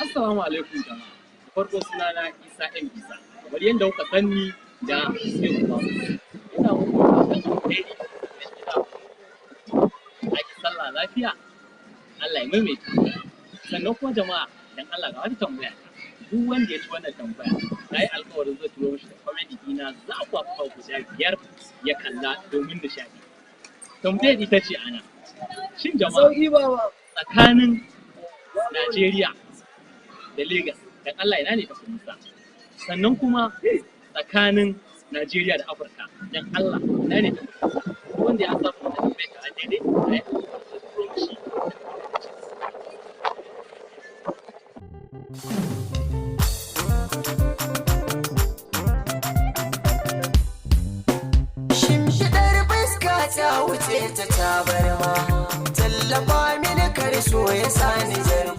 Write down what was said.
Assalamu alaikum jama'a. Farko sunana Isa M Isa. Kamar yadda kuka sani da Sirri Babu. Ina muku fatan alheri ina ake sallah lafiya. Allah ya maimaita. Sannan kuma jama'a dan Allah ga wata tambaya ta. Duk wanda ya ci wannan tambaya, na yi alkawarin zai turo mishi da comedy ɗina za ku haɓa guda 5 ya kalla domin nishaɗi. Tambayar ita ce ana. Shin jama'a tsakanin Najeriya da Legas dan Allah ina ne ta fi nisa? Sannan kuma tsakanin Najeriya da Afirka dan Allah ina ne ta fi nisa? Wanda ya samu da tambayar ka a daidai a yi turanci. Shimfiɗar fuska ta wuce ta tabarma, tallafa mini karso ya sani jarma.